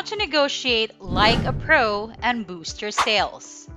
how to negotiate like a pro and boost your sales.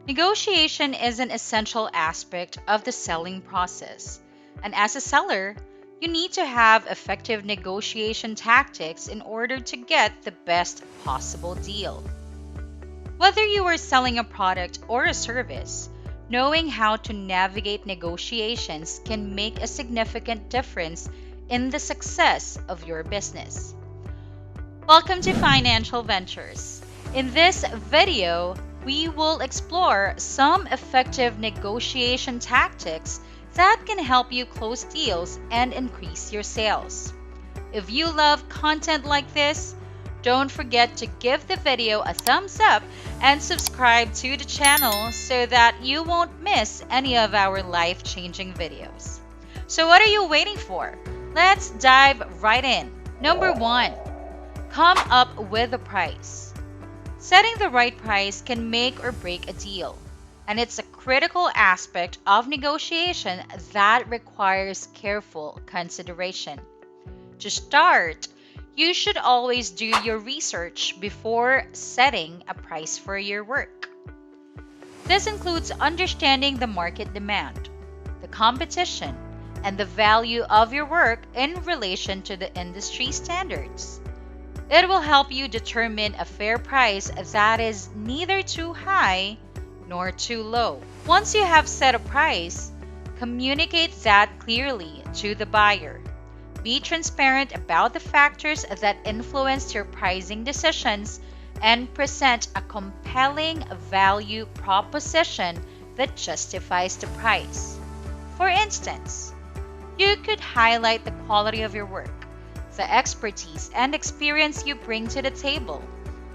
Negotiation is an essential aspect of the selling process, and as a seller, you need to have effective negotiation tactics in order to get the best possible deal. Whether you are selling a product or a service, knowing how to navigate negotiations can make a significant difference in the success of your business. Welcome to Financial Ventures. In this video, we will explore some effective negotiation tactics that can help you close deals and increase your sales. If you love content like this, don't forget to give the video a thumbs up and subscribe to the channel so that you won't miss any of our life-changing videos. So what are you waiting for? Let's dive right in. Number 1, come up with a price. Setting the right price can make or break a deal, and it's a critical aspect of negotiation that requires careful consideration. To start, you should always do your research before setting a price for your work. This includes understanding the market demand, the competition, and the value of your work in relation to the industry standards. It will help you determine a fair price that is neither too high nor too low. Once you have set a price, communicate that clearly to the buyer. Be transparent about the factors that influenced your pricing decisions and present a compelling value proposition that justifies the price. For instance, you could highlight the quality of your work, the expertise and experience you bring to the table,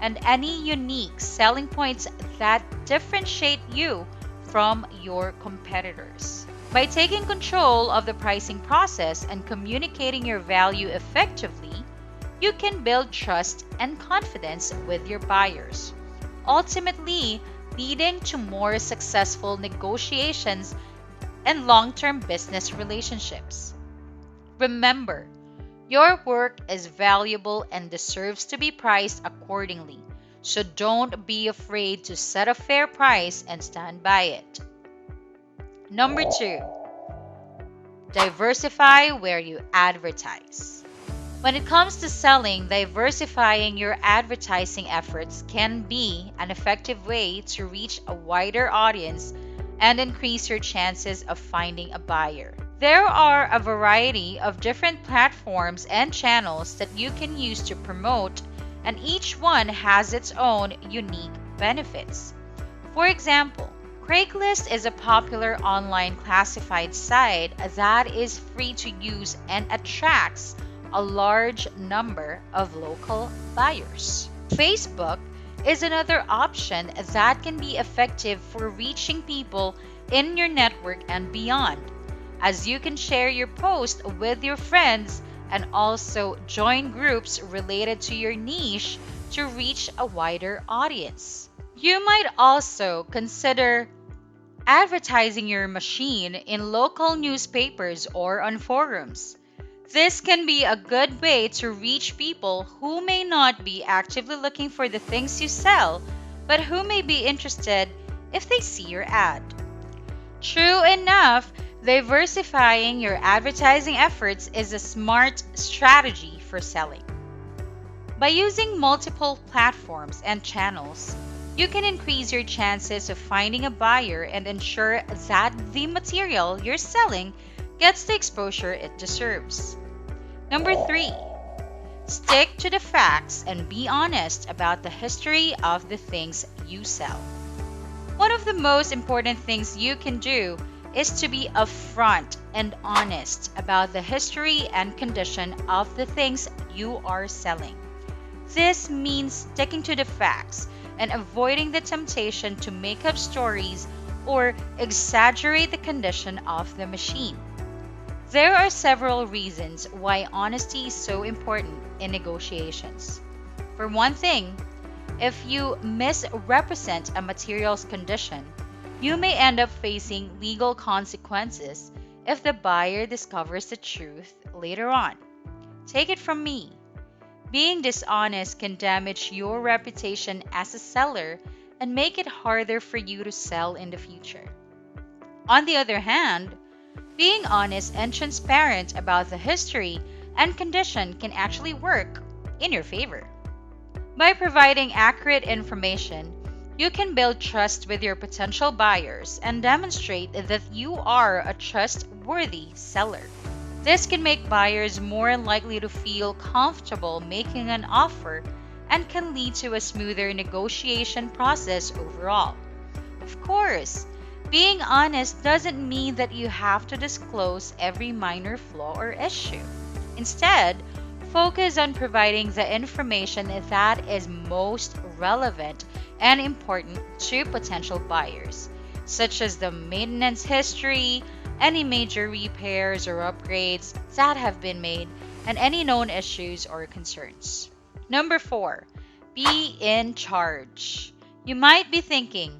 and any unique selling points that differentiate you from your competitors. By taking control of the pricing process and communicating your value effectively, you can build trust and confidence with your buyers, ultimately leading to more successful negotiations and long-term business relationships. Remember, your work is valuable and deserves to be priced accordingly, so don't be afraid to set a fair price and stand by it. Number 2, diversify where you advertise. When it comes to selling, diversifying your advertising efforts can be an effective way to reach a wider audience and increase your chances of finding a buyer. There are a variety of different platforms and channels that you can use to promote, and each one has its own unique benefits. For example, Craigslist is a popular online classified site that is free to use and attracts a large number of local buyers. Facebook is another option that can be effective for reaching people in your network and beyond, as you can share your post with your friends and also join groups related to your niche to reach a wider audience. You might also consider advertising your machine in local newspapers or on forums. This can be a good way to reach people who may not be actively looking for the things you sell, but who may be interested if they see your ad. True enough, diversifying your advertising efforts is a smart strategy for selling. By using multiple platforms and channels, you can increase your chances of finding a buyer and ensure that the material you're selling gets the exposure it deserves. Number 3, stick to the facts and be honest about the history of the things you sell. One of the most important things you can do is to be upfront and honest about the history and condition of the things you are selling. This means sticking to the facts and avoiding the temptation to make up stories or exaggerate the condition of the machine. There are several reasons why honesty is so important in negotiations. For one thing, if you misrepresent a material's condition, you may end up facing legal consequences if the buyer discovers the truth later on. Take it from me. Being dishonest can damage your reputation as a seller and make it harder for you to sell in the future. On the other hand, being honest and transparent about the history and condition can actually work in your favor. By providing accurate information, you can build trust with your potential buyers and demonstrate that you are a trustworthy seller. This can make buyers more likely to feel comfortable making an offer and can lead to a smoother negotiation process overall. Of course, being honest doesn't mean that you have to disclose every minor flaw or issue. Instead, focus on providing the information that is most relevant and important to potential buyers, such as the maintenance history, any major repairs or upgrades that have been made, and any known issues or concerns. Number 4, be in charge. You might be thinking,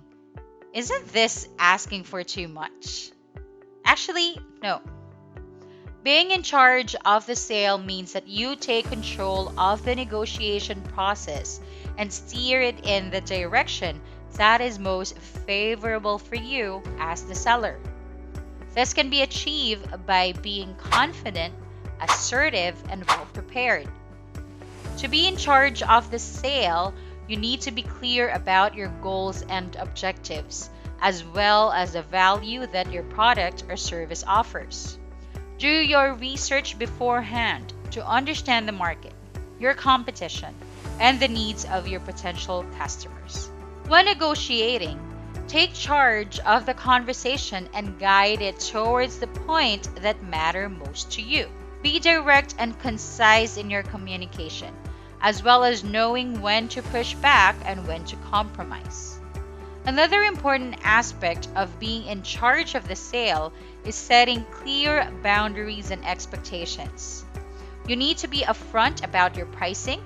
isn't this asking for too much? Actually, no. Being in charge of the sale means that you take control of the negotiation process and steer it in the direction that is most favorable for you as the seller. This can be achieved by being confident, assertive, and well prepared. To be in charge of the sale, you need to be clear about your goals and objectives, as well as the value that your product or service offers. Do your research beforehand to understand the market, your competition, and the needs of your potential customers. When negotiating, take charge of the conversation and guide it towards the point that matter most to you. Be direct and concise in your communication, as well as knowing when to push back and when to compromise. Another important aspect of being in charge of the sale is setting clear boundaries and expectations. You need to be upfront about your pricing,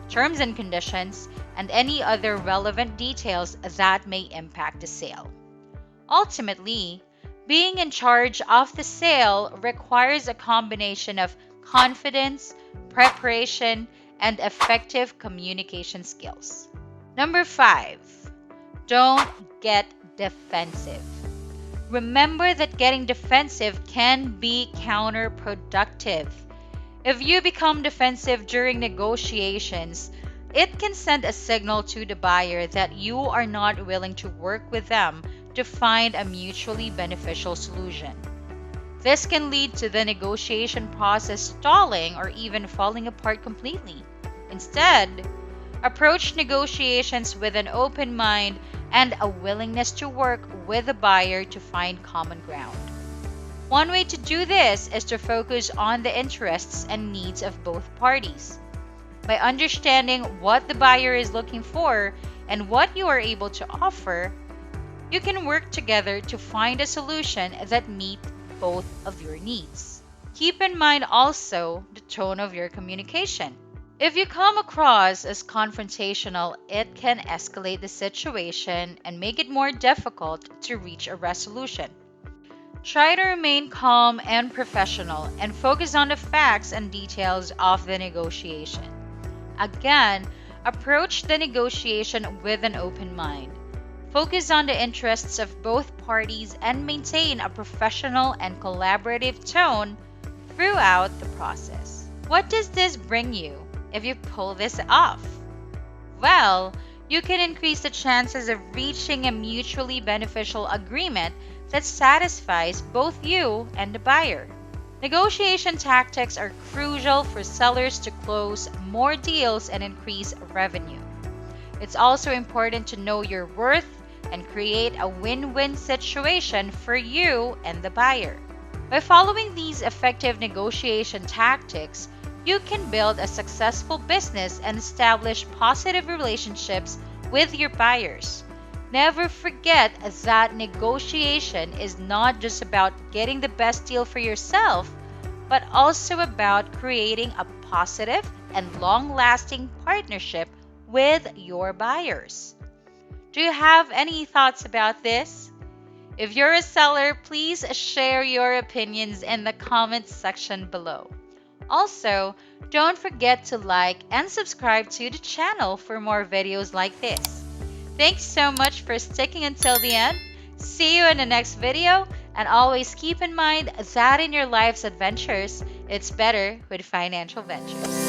terms and conditions, and any other relevant details that may impact the sale. Ultimately, being in charge of the sale requires a combination of confidence, preparation, and effective communication skills. Number 5, don't get defensive. Remember that getting defensive can be counterproductive. If you become defensive during negotiations, it can send a signal to the buyer that you are not willing to work with them to find a mutually beneficial solution. This can lead to the negotiation process stalling or even falling apart completely. Instead, approach negotiations with an open mind and a willingness to work with the buyer to find common ground. One way to do this is to focus on the interests and needs of both parties. By understanding what the buyer is looking for and what you are able to offer, you can work together to find a solution that meets both of your needs. Keep in mind also the tone of your communication. If you come across as confrontational, it can escalate the situation and make it more difficult to reach a resolution. Try to remain calm and professional and focus on the facts and details of the negotiation. Again, approach the negotiation with an open mind. Focus on the interests of both parties and maintain a professional and collaborative tone throughout the process. What does this bring you if you pull this off? Well, you can increase the chances of reaching a mutually beneficial agreement that satisfies both you and the buyer. Negotiation tactics are crucial for sellers to close more deals and increase revenue. It's also important to know your worth and create a win-win situation for you and the buyer. By following these effective negotiation tactics, you can build a successful business and establish positive relationships with your buyers. Never forget that negotiation is not just about getting the best deal for yourself, but also about creating a positive and long-lasting partnership with your buyers. Do you have any thoughts about this? If you're a seller, please share your opinions in the comments section below. Also, don't forget to like and subscribe to the channel for more videos like this. Thanks so much for sticking until the end. See you in the next video, and always keep in mind that in your life's adventures, it's better with financial ventures.